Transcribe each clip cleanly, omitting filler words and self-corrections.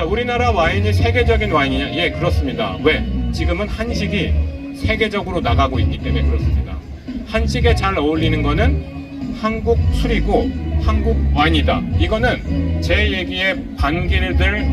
자, 우리나라 와인이 세계적인 와인이냐? 예, 그렇습니다. 왜? 지금은 한식이 세계적으로 나가고 있기 때문에 그렇습니다. 한식에 잘 어울리는 거는 한국 술이고 한국 와인이다. 이거는 제 얘기에 반기를 들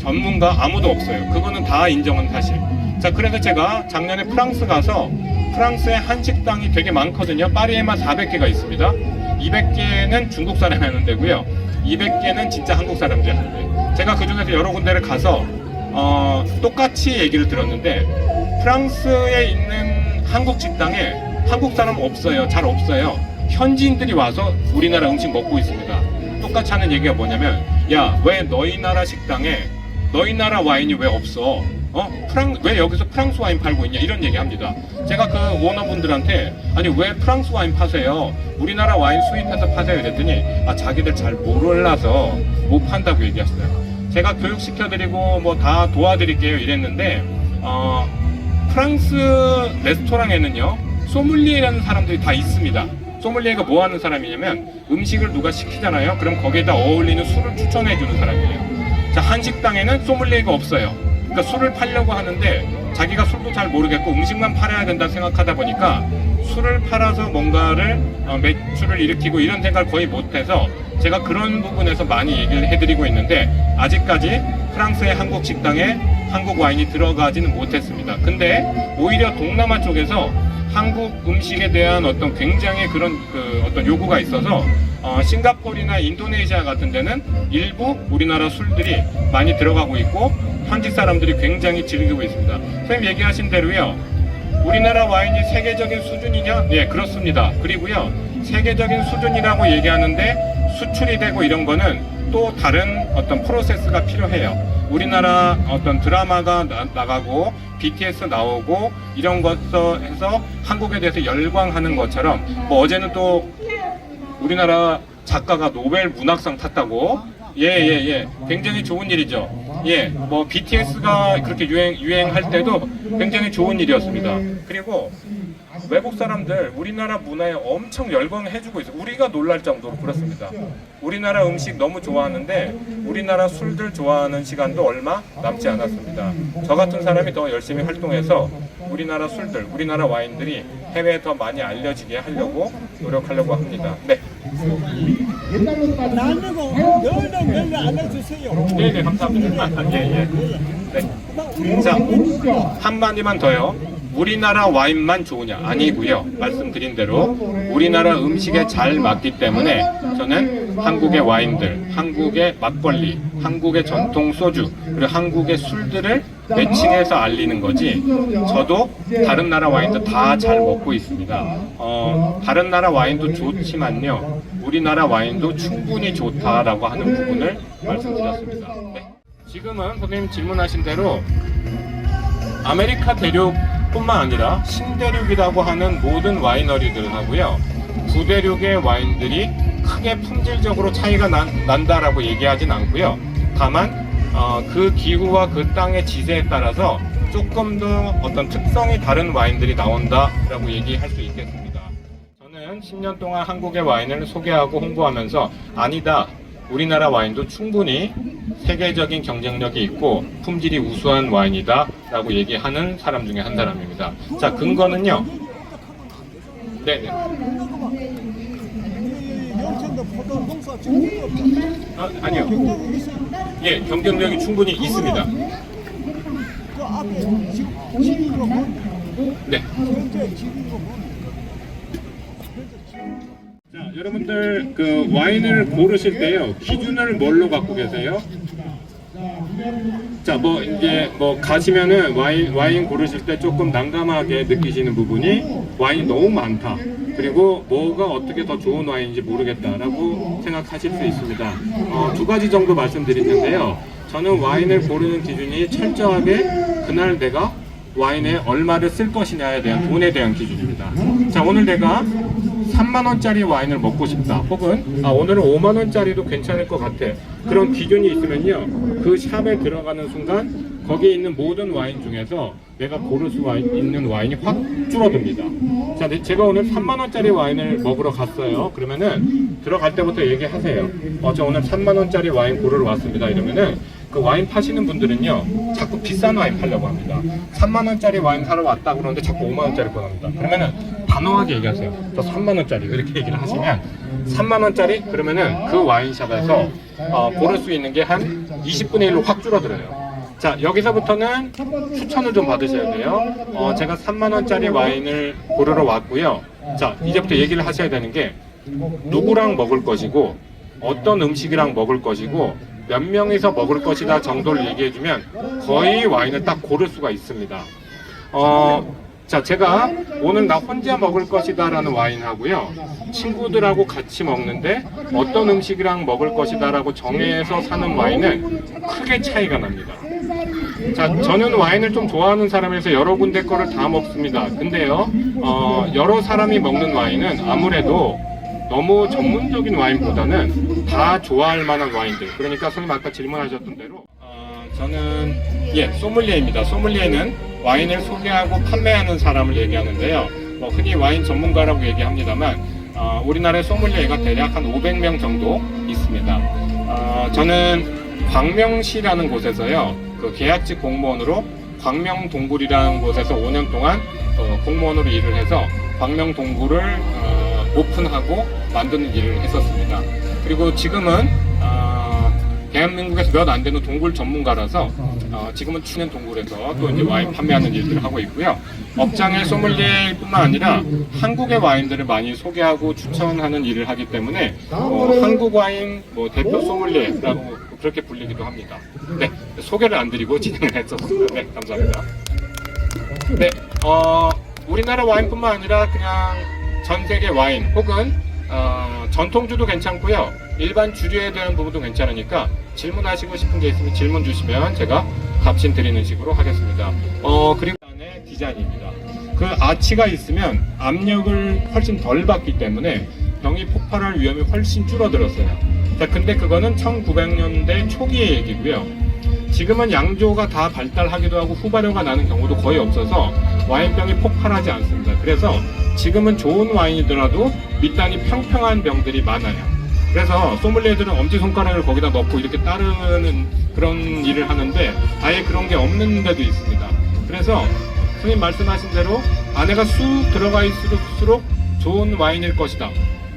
전문가 아무도 없어요. 그거는 다 인정한 사실. 자, 그래서 제가 작년에 프랑스 가서 프랑스에 한식당이 되게 많거든요. 파리에만 400개가 있습니다. 200개는 중국 사람이 하는 데고요. 200개는 진짜 한국 사람들이 하는 데. 제가 그 중에서 여러 군데를 가서 똑같이 얘기를 들었는데 프랑스에 있는 한국 식당에 한국 사람 없어요. 잘 없어요. 현지인들이 와서 우리나라 음식 먹고 있습니다. 똑같이 하는 얘기가 뭐냐면, 야, 왜 너희 나라 식당에 너희 나라 와인이 왜 없어? 왜 여기서 프랑스 와인 팔고 있냐? 이런 얘기 합니다. 제가 그 오너분들한테, 아니, 왜 프랑스 와인 파세요? 우리나라 와인 수입해서 파세요? 이랬더니, 자기들 잘 몰라서 못 판다고 얘기했어요. 제가 교육시켜드리고 뭐 다 도와드릴게요 이랬는데, 프랑스 레스토랑에는요, 소믈리에라는 사람들이 다 있습니다. 소믈리에가 뭐 하는 사람이냐면, 음식을 누가 시키잖아요. 그럼 거기에다 어울리는 술을 추천해주는 사람이에요. 자, 한식당에는 소믈리에가 없어요. 그러니까 술을 팔려고 하는데 자기가 술도 잘 모르겠고 음식만 팔아야 된다 생각하다 보니까 술을 팔아서 뭔가를 매출을 일으키고 이런 생각을 거의 못해서 제가 그런 부분에서 많이 얘기를 해드리고 있는데 아직까지 프랑스의 한국 식당에 한국 와인이 들어가지는 못했습니다. 근데 오히려 동남아 쪽에서 한국 음식에 대한 어떤 굉장히 그런 어떤 요구가 있어서 싱가포르나 인도네시아 같은 데는 일부 우리나라 술들이 많이 들어가고 있고 현지 사람들이 굉장히 즐기고 있습니다. 선생님 얘기하신 대로요. 우리나라 와인이 세계적인 수준이냐? 예, 그렇습니다. 그리고요, 세계적인 수준이라고 얘기하는데 수출이 되고 이런 거는 또 다른 어떤 프로세스가 필요해요. 우리나라 어떤 드라마가 나가고 BTS 나오고 이런 것에서 한국에 대해서 열광하는 것처럼 뭐 어제는 또 우리나라 작가가 노벨 문학상 탔다고. 예. 굉장히 좋은 일이죠. 예, 뭐 BTS가 그렇게 유행할 때도 굉장히 좋은 일이었습니다. 그리고 외국 사람들 우리나라 문화에 엄청 열광해주고 있어요. 우리가 놀랄 정도로 그렇습니다. 우리나라 음식 너무 좋아하는데 우리나라 술들 좋아하는 시간도 얼마 남지 않았습니다. 저 같은 사람이 더 열심히 활동해서 우리나라 술들, 우리나라 와인들이 해외에 더 많이 알려지게 하려고 노력하려고 합니다. 네. 나누고 널리 알려주세요. 네, 감사합니다. 예. 네. 자, 한마디만 더요. 우리나라 와인만 좋으냐? 아니고요. 말씀드린 대로 우리나라 음식에 잘 맞기 때문에 저는 한국의 와인들, 한국의 막걸리, 한국의 전통 소주, 그리고 한국의 술들을 매칭해서 알리는 거지 저도 다른 나라 와인도 다 잘 먹고 있습니다. 다른 나라 와인도 좋지만요. 우리나라 와인도 충분히 좋다라고 하는 부분을 말씀드렸습니다. 네. 지금은 선생님 질문하신 대로 아메리카 대륙 뿐만 아니라 신대륙이라고 하는 모든 와이너리들은 하고요. 구대륙의 와인들이 크게 품질적으로 차이가 난다라고 얘기하진 않고요. 다만 그 기후와 그 땅의 지세에 따라서 조금 더 어떤 특성이 다른 와인들이 나온다라고 얘기할 수 있겠습니다. 저는 10년 동안 한국의 와인을 소개하고 홍보하면서 아니다. 우리나라 와인도 충분히 세계적인 경쟁력이 있고 품질이 우수한 와인이다 라고 얘기하는 사람 중에 한 사람입니다. 자, 근거는요. 네네. 아니요. 예, 경쟁력이 충분히 있습니다. 네. 자, 여러분들 그 와인을 고르실 때요, 기준을 뭘로 갖고 계세요? 자, 이제 가시면은 와인 고르실 때 조금 난감하게 느끼시는 부분이 와인이 너무 많다. 그리고 뭐가 어떻게 더 좋은 와인인지 모르겠다라고 생각하실 수 있습니다. 두 가지 정도 말씀드릴 텐데요. 저는 와인을 고르는 기준이 철저하게 그날 내가 와인에 얼마를 쓸 것이냐에 대한 돈에 대한 기준입니다. 자, 오늘 내가 3만원짜리 와인을 먹고 싶다. 혹은 오늘은 5만원짜리도 괜찮을 것 같아. 그런 기준이 있으면요. 그 샵에 들어가는 순간 거기에 있는 모든 와인 중에서 내가 고를 수 있는 와인이 확 줄어듭니다. 자, 제가 오늘 3만원짜리 와인을 먹으러 갔어요. 그러면은 들어갈 때부터 얘기하세요. 저 오늘 3만원짜리 와인 고르러 왔습니다. 이러면은 그 와인 파시는 분들은요 자꾸 비싼 와인 팔려고 합니다. 3만 원짜리 와인 사러 왔다 그러는데 자꾸 5만 원짜리 꺼냅니다. 그러면은 단호하게 얘기하세요. 저 3만 원짜리 이렇게 얘기를 하시면 3만 원짜리 그러면은 그 와인샵에서 고를 수 있는 게 한 20분의 1로 확 줄어들어요. 자, 여기서부터는 추천을 좀 받으셔야 돼요. 제가 3만 원짜리 와인을 고르러 왔고요. 자, 이제부터 얘기를 하셔야 되는 게 누구랑 먹을 것이고 어떤 음식이랑 먹을 것이고 몇 명이서 먹을 것이다 정도를 얘기해주면 거의 와인을 딱 고를 수가 있습니다. 자, 제가 오늘 나 혼자 먹을 것이다 라는 와인하고요 친구들하고 같이 먹는데 어떤 음식이랑 먹을 것이다 라고 정해서 사는 와인은 크게 차이가 납니다. 자, 저는 와인을 좀 좋아하는 사람에서 여러 군데 거를 다 먹습니다. 근데요 여러 사람이 먹는 와인은 아무래도 너무 전문적인 와인보다는 다 좋아할 만한 와인들, 그러니까 선생님 아까 질문하셨던 대로 저는 소믈리에입니다. 소믈리에는 와인을 소개하고 판매하는 사람을 얘기하는데요. 흔히 와인 전문가라고 얘기합니다만 우리나라의 소믈리에가 대략 한 500명 정도 있습니다. 저는 광명시라는 곳에서요 그 계약직 공무원으로 광명동굴이라는 곳에서 5년 동안 공무원으로 일을 해서 광명동굴을 오픈하고 만드는 일을 했었습니다. 그리고 지금은 대한민국에서 몇 안 되는 동굴 전문가라서 지금은 추년 동굴에서 또 이제 와인 판매하는 일들을 하고 있고요. 업장의 소믈리에뿐만 아니라 한국의 와인들을 많이 소개하고 추천하는 일을 하기 때문에 한국 와인 대표 소믈리에라고 그렇게 불리기도 합니다. 네, 소개를 안 드리고 진행을 했었습니다. 네, 감사합니다. 네, 우리나라 와인뿐만 아니라 그냥 전 세계 와인 혹은 전통주도 괜찮고요. 일반 주류에 대한 부분도 괜찮으니까 질문하시고 싶은 게 있으면 질문 주시면 제가 답신 드리는 식으로 하겠습니다. 그리고 안에 디자인입니다. 그 아치가 있으면 압력을 훨씬 덜 받기 때문에 병이 폭발할 위험이 훨씬 줄어들었어요. 자, 근데 그거는 1900년대 초기의 얘기고요. 지금은 양조가 다 발달하기도 하고 후발효가 나는 경우도 거의 없어서 와인병이 폭발하지 않습니다. 그래서 지금은 좋은 와인이더라도 밑단이 평평한 병들이 많아요. 그래서 소믈리에들은 엄지손가락을 거기다 넣고 이렇게 따르는 그런 일을 하는데 아예 그런 게 없는 데도 있습니다. 그래서 선생님 말씀하신 대로 안에가 쑥 들어가 있을수록 좋은 와인일 것이다.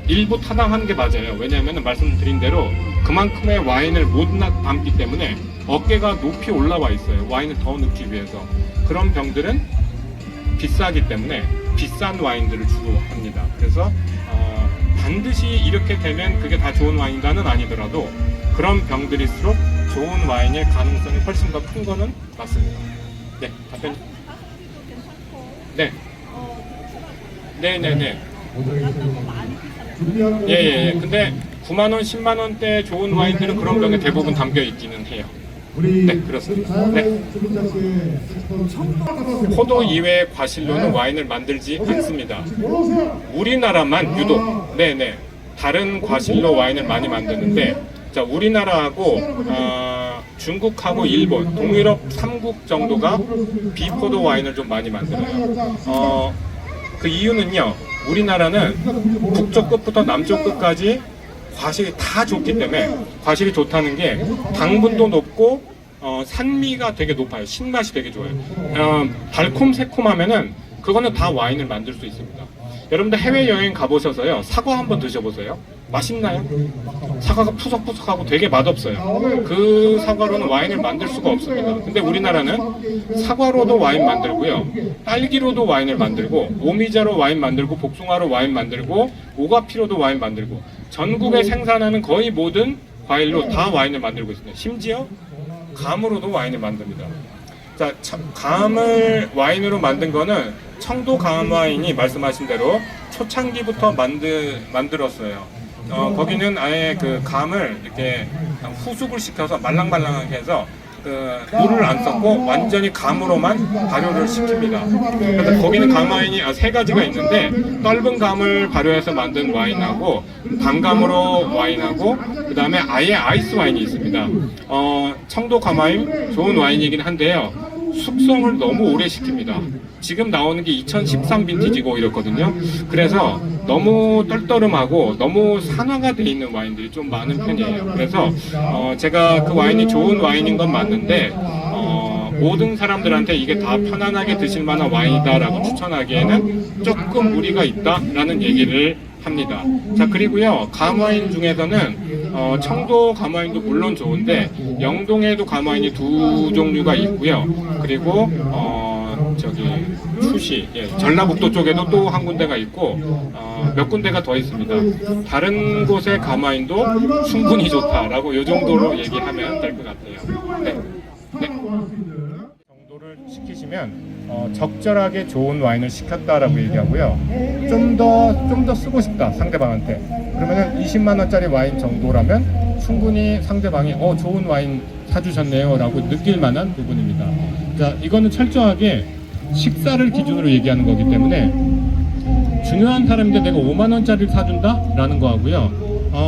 일부 타당한 게 맞아요. 왜냐하면 말씀드린 대로 그만큼의 와인을 못 담기 때문에 어깨가 높이 올라와 있어요. 와인을 더 넣기 위해서. 그런 병들은 비싸기 때문에 비싼 와인들을 주로 합니다. 그래서 반드시 이렇게 되면 그게 다 좋은 와인이다는 아니더라도 그런 병들일수록 좋은 와인일 가능성이 훨씬 더 큰 거는 맞습니다. 네, 답변. 네. 네네네. 예. 근데 9만원, 10만원대 좋은 와인들은 그런 병에 대부분 담겨 있기는 해요. 네, 그렇습니다. 네. 포도 이외의 과실로는 와인을 만들지 않습니다. 우리나라만 유독, 다른 과실로 와인을 많이 만드는데, 자, 우리나라하고 중국하고 일본, 동유럽 3국 정도가 비포도 와인을 좀 많이 만들어요. 그 이유는요, 우리나라는 북쪽 끝부터 남쪽 끝까지 과실이 다 좋기 때문에, 과실이 좋다는 게 당분도 높고 산미가 되게 높아요. 신맛이 되게 좋아요. 달콤 새콤하면은 그거는 다 와인을 만들 수 있습니다. 여러분들 해외여행 가보셔서요 사과 한번 드셔보세요. 맛있나요? 사과가 푸석푸석하고 되게 맛없어요. 그 사과로는 와인을 만들 수가 없습니다. 근데 우리나라는 사과로도 와인 만들고요, 딸기로도 와인을 만들고, 오미자로 와인 만들고, 복숭아로 와인 만들고, 오가피로도 와인 만들고, 전국에 생산하는 거의 모든 과일로 다 와인을 만들고 있습니다. 심지어 감으로도 와인을 만듭니다. 자, 감을 와인으로 만든 거는 청도 감 와인이 말씀하신 대로 초창기부터 만들었어요. 거기는 아예 그 감을 이렇게 후숙을 시켜서 말랑말랑하게 해서 물을 안 썼고 완전히 감으로만 발효를 시킵니다. 그래서 거기는 감 와인이 세 가지가 있는데, 떫은 감을 발효해서 만든 와인하고, 단감으로 와인하고, 그 다음에 아예 아이스 와인이 있습니다. 청도 감 와인 좋은 와인이긴 한데요, 숙성을 너무 오래 시킵니다. 지금 나오는 게 2013 빈티지고 이렇거든요. 그래서 너무 떨떠름하고 너무 산화가 돼 있는 와인들이 좀 많은 편이에요. 그래서 제가 그 와인이 좋은 와인인 건 맞는데 모든 사람들한테 이게 다 편안하게 드실 만한 와인이다라고 추천하기에는 조금 무리가 있다라는 얘기를 합니다. 자, 그리고요, 감와인 중에서는 청도 감와인도 물론 좋은데 영동에도 감와인이 두 종류가 있고요. 그리고 저기 수시, 전라북도 쪽에도 또 한 군데가 있고 몇 군데가 더 있습니다. 다른 곳의 감와인도 충분히 좋다라고 이 정도로 얘기하면 될 것 같아요. 네. 정도를 시키시면 적절하게 좋은 와인을 시켰다라고 얘기하고요. 좀 더 쓰고 싶다 상대방한테. 그러면은 20만 원짜리 와인 정도라면 충분히 상대방이 좋은 와인 사주셨네요라고 느낄 만한 부분입니다. 자, 이거는 철저하게 식사를 기준으로 얘기하는 거기 때문에 중요한 사람인데 내가 5만 원짜리를 사준다라는 거 하고요.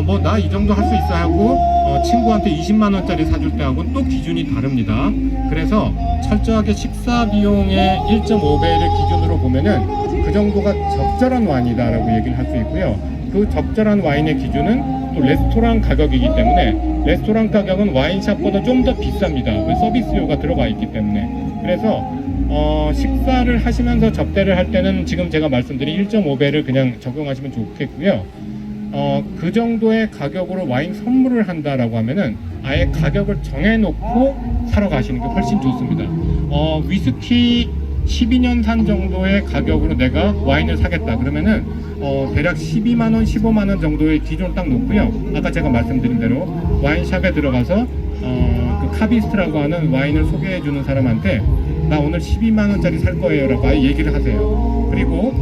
뭐 나 이 정도 할 수 있어 하고 친구한테 20만 원짜리 사줄 때 하고는 또 기준이 다릅니다. 그래서 철저하게 식사 비용의 1.5배를 기준으로 보면은 그 정도가 적절한 와인이다라고 얘기를 할 수 있고요. 그 적절한 와인의 기준은 또 레스토랑 가격이기 때문에 레스토랑 가격은 와인샵보다 좀 더 비쌉니다. 왜 서비스료가 들어가 있기 때문에. 그래서 식사를 하시면서 접대를 할 때는 지금 제가 말씀드린 1.5배를 그냥 적용하시면 좋겠고요. 그 정도의 가격으로 와인 선물을 한다라고 하면은 아예 가격을 정해놓고 사러 가시는 게 훨씬 좋습니다. 위스키 12년 산 정도의 가격으로 내가 와인을 사겠다 그러면은 대략 12만원, 15만원 정도의 기준을 딱 놓고요. 아까 제가 말씀드린 대로 와인샵에 들어가서 그 카비스트라고 하는 와인을 소개해주는 사람한테 나 오늘 12만원짜리 살 거예요 라고 아예 얘기를 하세요. 그리고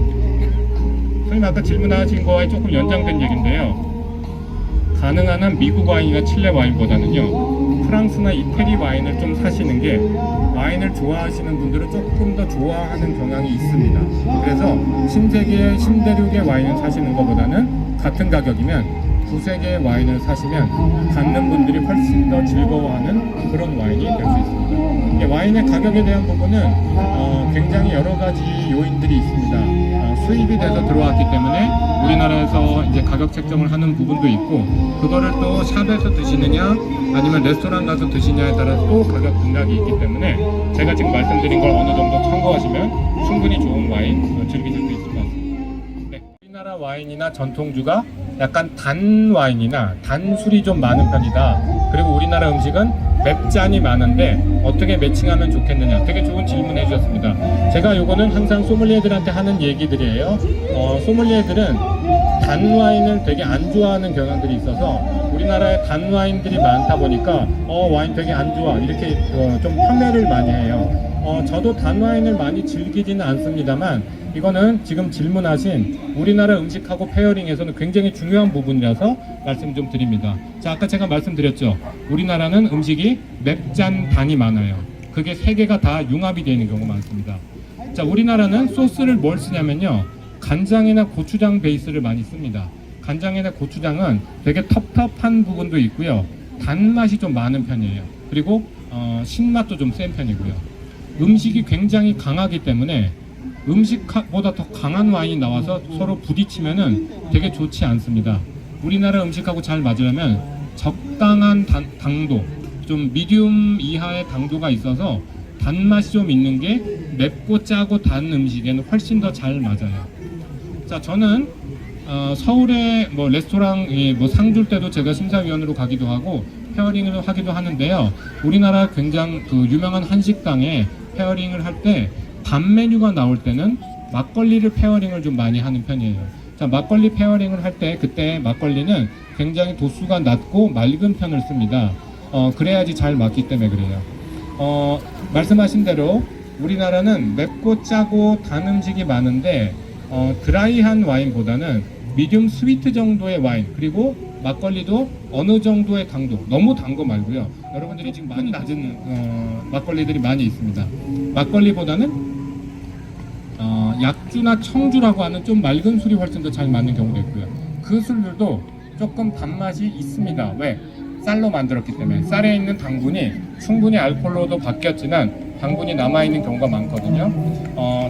선생님 아까 질문하신 거에 조금 연장된 얘기인데요. 가능한 한 미국 와인이나 칠레 와인보다는요 프랑스나 이태리 와인을 좀 사시는 게 와인을 좋아하시는 분들은 조금 더 좋아하는 경향이 있습니다. 그래서 신세계, 신대륙의 와인을 사시는 것보다는 같은 가격이면 두세 개의 와인을 사시면 받는 분들이 훨씬 더 즐거워하는 그런 와인이 될 수 있습니다. 와인의 가격에 대한 부분은 굉장히 여러 가지 요인들이 있습니다. 수입이 돼서 들어왔기 때문에 우리나라에서 이제 가격 책정을 하는 부분도 있고 그거를 또 샵에서 드시느냐 아니면 레스토랑 가서 드시냐에 따라 또 가격 등락이 있기 때문에 제가 지금 말씀드린 걸 어느 정도 참고하시면 충분히 좋은 와인 즐기실 수 있을 것 같습니다. 네. 우리나라 와인이나 전통주가 약간 단 와인이나 단술이 좀 많은 편이다. 그리고 우리나라 음식은 맵잔이 많은데 어떻게 매칭하면 좋겠느냐 되게 좋은 질문 해주셨습니다. 제가 요거는 항상 소믈리에들한테 하는 얘기들이에요. 소믈리에들은 단 와인을 되게 안 좋아하는 경향들이 있어서 우리나라에 단 와인들이 많다 보니까 와인 되게 안 좋아 이렇게 좀 판매를 많이 해요. 저도 단 와인을 많이 즐기지는 않습니다만 이거는 지금 질문하신 우리나라 음식하고 페어링에서는 굉장히 중요한 부분이라서 말씀 좀 드립니다. 자, 아까 제가 말씀드렸죠. 우리나라는 음식이 맵짠 단이 많아요. 그게 세 개가 다 융합이 되어 있는 경우가 많습니다. 자, 우리나라는 소스를 뭘 쓰냐면요 간장이나 고추장 베이스를 많이 씁니다. 간장이나 고추장은 되게 텁텁한 부분도 있고요 단맛이 좀 많은 편이에요. 그리고 신맛도 좀 센 편이고요. 음식이 굉장히 강하기 때문에 음식보다 더 강한 와인이 나와서 서로 부딪히면은 되게 좋지 않습니다. 우리나라 음식하고 잘 맞으려면 적당한 당도, 좀 미디움 이하의 당도가 있어서 단맛이 좀 있는 게 맵고 짜고 단 음식에는 훨씬 더 잘 맞아요. 자, 저는 서울에 뭐 레스토랑 뭐 상 줄 때도 제가 심사위원으로 가기도 하고 페어링을 하기도 하는데요. 우리나라 굉장히 그 유명한 한식당에 페어링을 할 때 단 메뉴가 나올 때는 막걸리를 페어링을 좀 많이 하는 편이에요. 자, 막걸리 페어링을 할 때 그때 막걸리는 굉장히 도수가 낮고 맑은 편을 씁니다. 그래야지 잘 맞기 때문에 그래요. 말씀하신 대로 우리나라는 맵고 짜고 단 음식이 많은데 드라이한 와인보다는 미디움 스위트 정도의 와인 그리고 막걸리도 어느 정도의 당도 너무 단 거 말고요. 여러분들이 지금 많이 낮은 막걸리들이 많이 있습니다. 막걸리보다는 약주나 청주라고 하는 좀 맑은 술이 훨씬 더 잘 맞는 경우도 있고요. 그 술들도 조금 단맛이 있습니다. 왜? 쌀로 만들었기 때문에 쌀에 있는 당분이 충분히 알코올로도 바뀌었지만 당분이 남아있는 경우가 많거든요.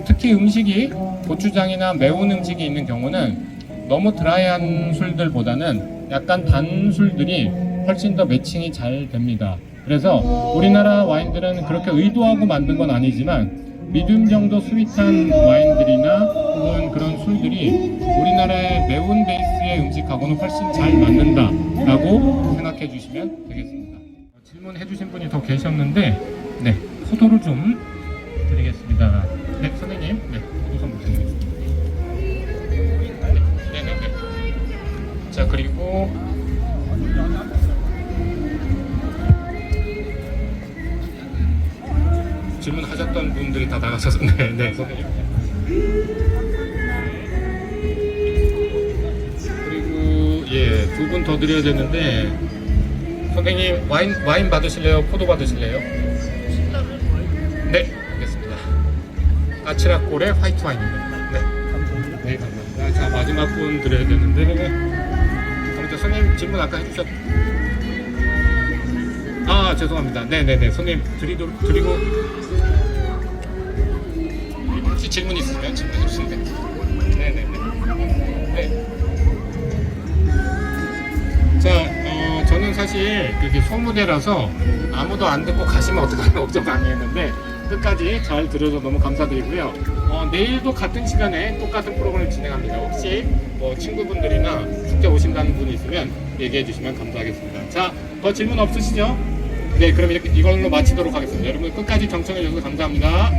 특히 음식이 고추장이나 매운 음식이 있는 경우는 너무 드라이한 술들보다는 약간 단 술들이 훨씬 더 매칭이 잘 됩니다. 그래서 우리나라 와인들은 그렇게 의도하고 만든 건 아니지만 미디움 정도 스윗한 와인들이나 혹은 그런 술들이 우리나라의 매운 베이스의 음식하고는 훨씬 잘 맞는다라고 생각해 주시면 되겠습니다. 질문해 주신 분이 더 계셨는데 네, 포도를 좀 드리겠습니다. 네, 선생님. 네, 포도 선물 드리겠습니다. 네. 자, 그리고 질문하셨던 분들이 다 나가셔서 네, 선생님. 그리고 예, 두 분 더 드려야 되는데 선생님 와인 받으실래요? 포도 받으실래요? 네, 알겠습니다. 아치라콜의 화이트 와인입니다. 네, 네, 감사합니다. 자, 마지막 분 드려야 되는데 그렇죠. 선생님 질문 아까 해주셨. 아, 죄송합니다. 네네네. 손님 드리고 혹시 질문 있으면 질문해 주시면 됩니다. 네네네. 네. 자, 저는 사실 그게 소무대라서 아무도 안 듣고 가시면 어떡하나 걱정 많이 했는데 끝까지 잘 들어서 너무 감사드리고요. 내일도 같은 시간에 똑같은 프로그램을 진행합니다. 혹시 뭐 친구분들이나 축제 오신다는 분이 있으면 얘기해 주시면 감사하겠습니다. 자, 더 질문 없으시죠? 네, 그럼 이걸로 마치도록 하겠습니다. 여러분 끝까지 경청해 주셔서 감사합니다.